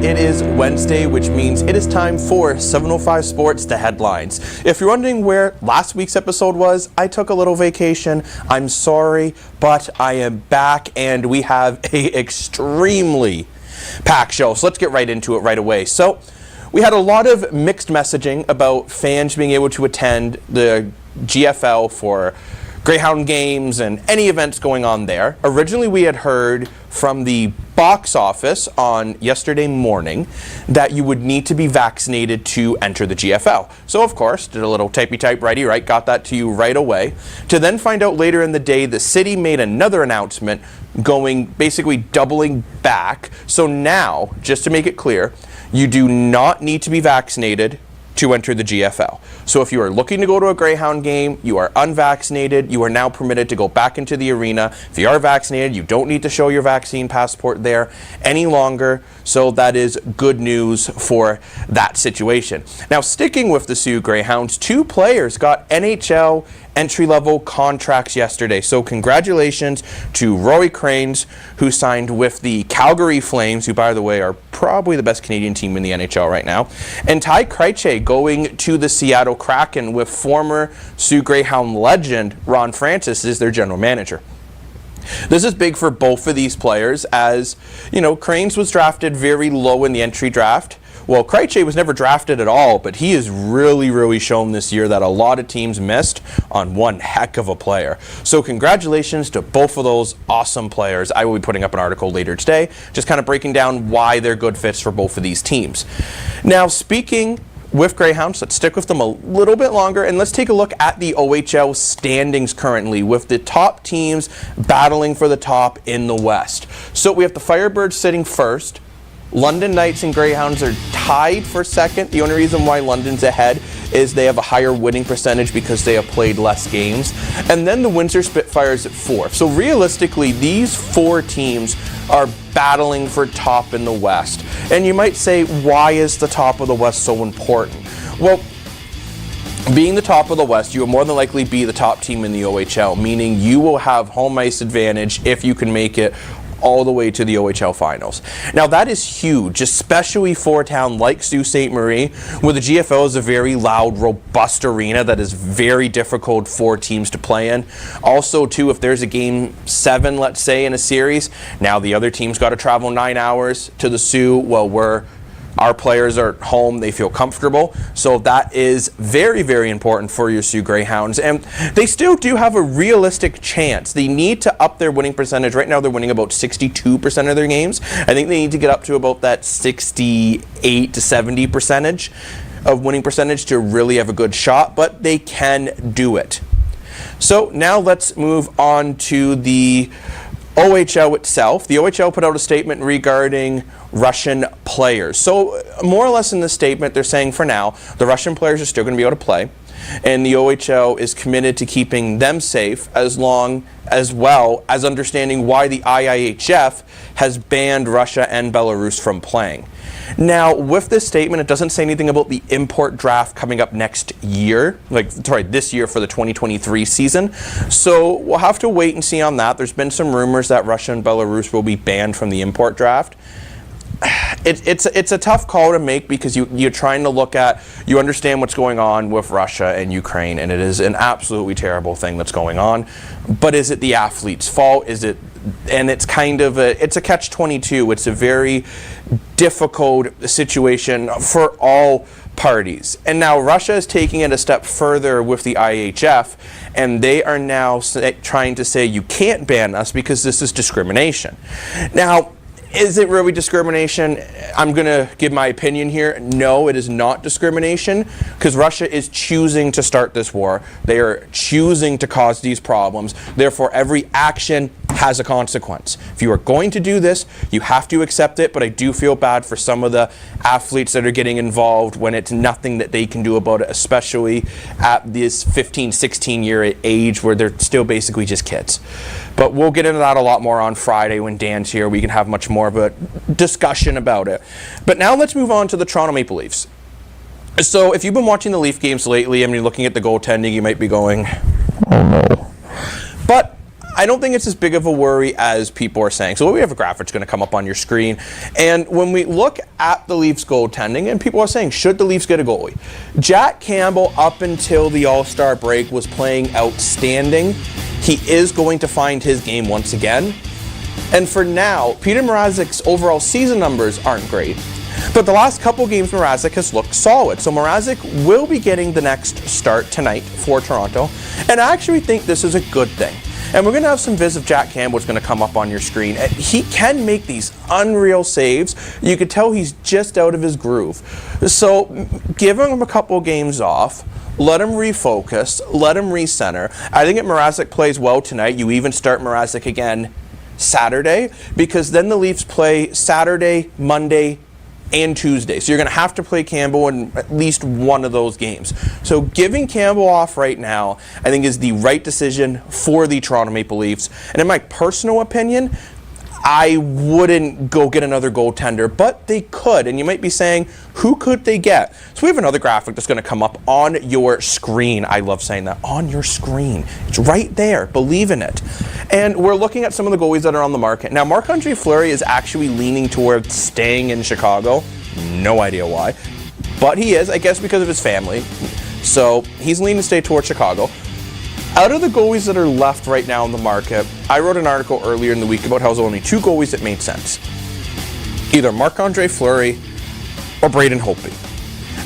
it is Wednesday, which means it is time for 705 Sports, the headlines. If you're wondering where last week's episode was, I took a little vacation. I'm sorry, but I am back and we have a extremely packed show. So let's get right into it right away. So we had a lot of mixed messaging about fans being able to attend the GFL for Greyhound games and any events going on there. Originally, we had heard from the box office on yesterday morning that you would need to be vaccinated to enter the GFL. So, of course, did a little type righty, right? Got that to you right away. To then find out later in the day, the city made another announcement basically doubling back. So now, just to make it clear, you do not need to be vaccinated to enter the GFL. So if you are looking to go to a Greyhound game, you are unvaccinated, you are now permitted to go back into the arena. If you are vaccinated, you don't need to show your vaccine passport there any longer. So that is good news for that situation. Now, sticking with the Sault Greyhounds, 2 players got NHL entry-level contracts yesterday. So congratulations to Rory Cranes, who signed with the Calgary Flames, who, by the way, are probably the best Canadian team in the NHL right now, and Ty Krejci going to the Seattle Kraken with former Sault Greyhound legend Ron Francis as their general manager. This is big for both of these players, as, you know, Cranes was drafted very low in the entry draft. Well, Krejci was never drafted at all, but he has really shown this year that a lot of teams missed on one heck of a player. So congratulations to both of those awesome players. I will be putting up an article later today, just kind of breaking down why they're good fits for both of these teams. Now, speaking with Greyhounds, let's stick with them a little bit longer, and let's take a look at the OHL standings currently, with the top teams battling for the top in the West. So we have the Firebirds sitting first. London Knights and Greyhounds are tied for second. The only reason why London's ahead is they have a higher winning percentage because they have played less games. And then the Windsor Spitfires at 4th. So realistically, these 4 teams are battling for top in the West. And you might say, why is the top of the West so important? Well, being the top of the West, you will more than likely be the top team in the OHL, meaning you will have home ice advantage if you can make it all the way to the OHL finals. Now that is huge, especially for a town like Sault Ste. Marie, where the GFL is a very loud, robust arena that is very difficult for teams to play in. Also, too, if there's a game 7, let's say, in a series, now the other team's got to travel 9 hours to the Sault. Well, our players are home, they feel comfortable. So that is very important for your Sault Greyhounds. And they still do have a realistic chance. They need to up their winning percentage. Right now they're winning about 62% of their games. I think they need to get up to about that 68 to 70% of winning percentage to really have a good shot, but they can do it. So now let's move on to the OHL itself. The OHL put out a statement regarding Russian players. So more or less in this statement, they're saying for now, the Russian players are still going to be able to play, and the OHL is committed to keeping them safe as well as understanding why the IIHF has banned Russia and Belarus from playing. Now, with this statement, it doesn't say anything about the import draft coming up next year, this year for the 2023 season. So we'll have to wait and see on that. There's been some rumors that Russia and Belarus will be banned from the import draft. It's a tough call to make because you're trying to look at, you understand what's going on with Russia and Ukraine, and it is an absolutely terrible thing that's going on. But is it the athlete's fault? And it's kind of it's a catch-22. It's a very difficult situation for all parties. And now Russia is taking it a step further with the IHF, and they are now trying to say you can't ban us because this is discrimination. Now, is it really discrimination? I'm going to give my opinion here. No, it is not discrimination, because Russia is choosing to start this war. They are choosing to cause these problems. Therefore, every action has a consequence. If you are going to do this, you have to accept it, but I do feel bad for some of the athletes that are getting involved when it's nothing that they can do about it, especially at this 15, 16-year age where they're still basically just kids. But we'll get into that a lot more on Friday when Dan's here. We can have much more of a discussion about it. But now let's move on to the Toronto Maple Leafs. So if you've been watching the Leaf games lately and you're looking at the goaltending, you might be going, oh no. But I don't think it's as big of a worry as people are saying. So we have a graph that's going to come up on your screen. And when we look at the Leafs goaltending, and people are saying, should the Leafs get a goalie? Jack Campbell, up until the All-Star break, was playing outstanding. He is going to find his game once again. And for now, Peter Mrazek's overall season numbers aren't great. But the last couple games, Mrazek has looked solid. So Mrazek will be getting the next start tonight for Toronto. And I actually think this is a good thing. And we're going to have some vids of Jack Campbell that's going to come up on your screen. And he can make these unreal saves. You could tell he's just out of his groove. So give him a couple games off. Let him refocus. Let him recenter. I think if Mrazek plays well tonight, you even start Mrazek again Saturday, because then the Leafs play Saturday, Monday, and Tuesday. So you're going to have to play Campbell in at least one of those games. So giving Campbell off right now, I think, is the right decision for the Toronto Maple Leafs. And in my personal opinion, I wouldn't go get another goaltender, but they could. And you might be saying, who could they get? So we have another graphic that's going to come up on your screen. I love saying that, on your screen. It's right there. Believe in it. And we're looking at some of the goalies that are on the market. Now, Marc-Andre Fleury is actually leaning towards staying in Chicago. No idea why. But he is, I guess, because of his family. So he's leaning to stay towards Chicago. Out of the goalies that are left right now in the market, I wrote an article earlier in the week about how there's only two goalies that made sense. Either Marc-Andre Fleury or Braden Holtby.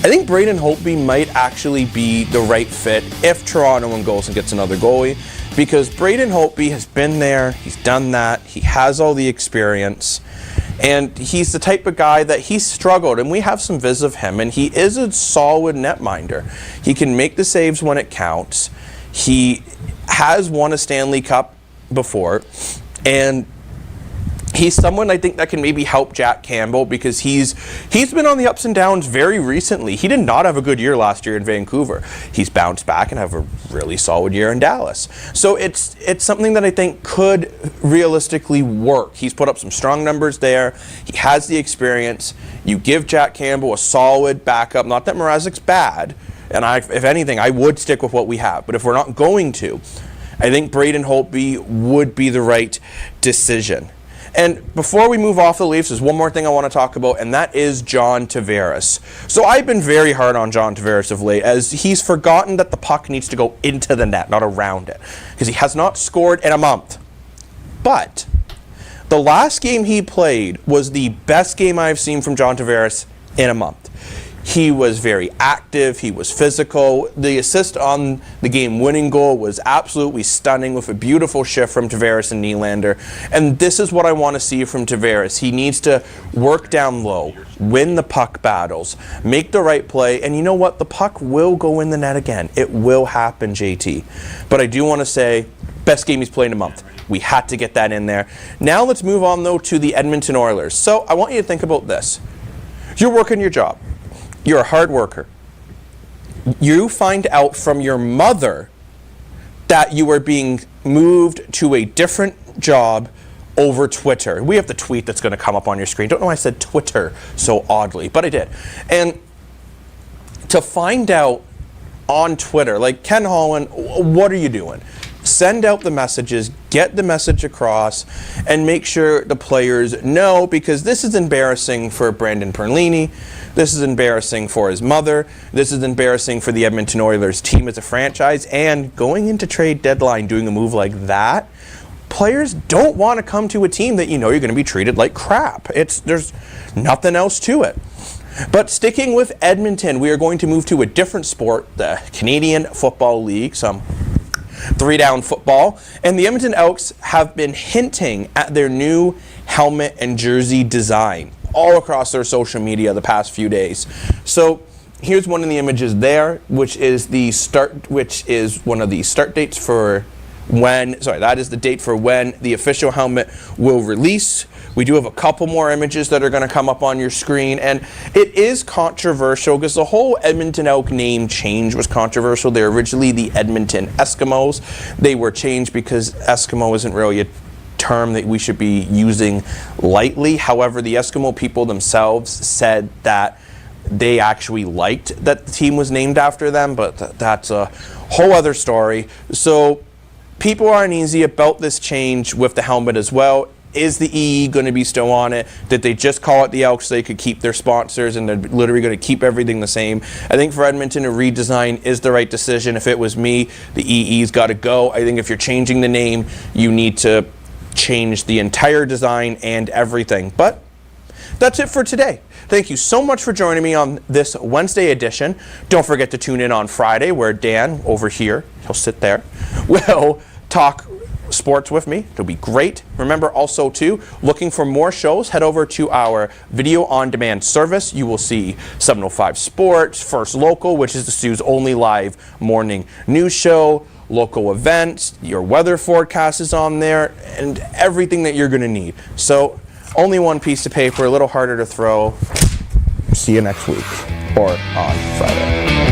I think Braden Holtby might actually be the right fit if Toronto goes and gets another goalie, because Braden Holtby has been there, he's done that, he has all the experience, and he's the type of guy that he's struggled, and we have some vids of him, and he is a solid netminder. He can make the saves when it counts. He has won a Stanley Cup before, and he's someone I think that can maybe help Jack Campbell, because he's been on the ups and downs very recently. He did not have a good year last year in Vancouver. He's bounced back and have a really solid year in Dallas. So it's something that I think could realistically work. He's put up some strong numbers there. He has the experience. You give Jack Campbell a solid backup. Not that Mrazek's bad. And if anything, I would stick with what we have. But if we're not going to, I think Braden Holtby would be the right decision. And before we move off the Leafs, there's one more thing I want to talk about, and that is John Tavares. So I've been very hard on John Tavares of late, as he's forgotten that the puck needs to go into the net, not around it, because he has not scored in a month. But the last game he played was the best game I've seen from John Tavares in a month. He was very active. He was physical. The assist on the game-winning goal was absolutely stunning, with a beautiful shift from Tavares and Nylander. And this is what I want to see from Tavares. He needs to work down low, win the puck battles, make the right play, and you know what? The puck will go in the net again. It will happen, JT. But I do want to say, best game he's played in a month. We had to get that in there. Now let's move on, though, to the Edmonton Oilers. So I want you to think about this. You're working your job. You're a hard worker. You find out from your mother that you are being moved to a different job over Twitter. We have the tweet that's going to come up on your screen. Don't know why I said Twitter so oddly, but I did. And to find out on Twitter, like, Ken Holland, what are you doing? Send out the messages, get the message across, and make sure the players know, because this is embarrassing for Brandon Perlini. This is embarrassing for his mother. This is embarrassing for the Edmonton Oilers team as a franchise. And going into trade deadline doing a move like that, players don't want to come to a team that you know you're going to be treated like crap. There's nothing else to it. But sticking with Edmonton, we are going to move to a different sport, the Canadian Football League, some three-down football. And the Edmonton Elks have been hinting at their new helmet and jersey design all across their social media the past few days. So here's one of the images there, which is one of the start dates for that is the date for when the official helmet will release. We do have a couple more images that are going to come up on your screen, and it is controversial because the whole Edmonton Elk name change was controversial. They're originally the Edmonton Eskimos. They were changed because Eskimo isn't really a term that we should be using lightly. However, the Eskimo people themselves said that they actually liked that the team was named after them, but that's a whole other story. So people are uneasy about this change with the helmet as well. Is the EE going to be still on it? Did they just call it the Elks so they could keep their sponsors and they're literally going to keep everything the same? I think for Edmonton, a redesign is the right decision. If it was me, the EE's got to go. I think if you're changing the name, you need to change the entire design and everything. But that's it for today. Thank you so much for joining me on this Wednesday edition. Don't forget to tune in on Friday where Dan, over here, he'll sit there, will talk sports with me. It'll be great. Remember also too, looking for more shows, head over to our video on demand service. You will see 705 Sports, First Local, which is the Sioux's only live morning news show, local events, your weather forecast is on there, and everything that you're going to need. So only one piece of paper, a little harder to throw. See you next week or on Friday.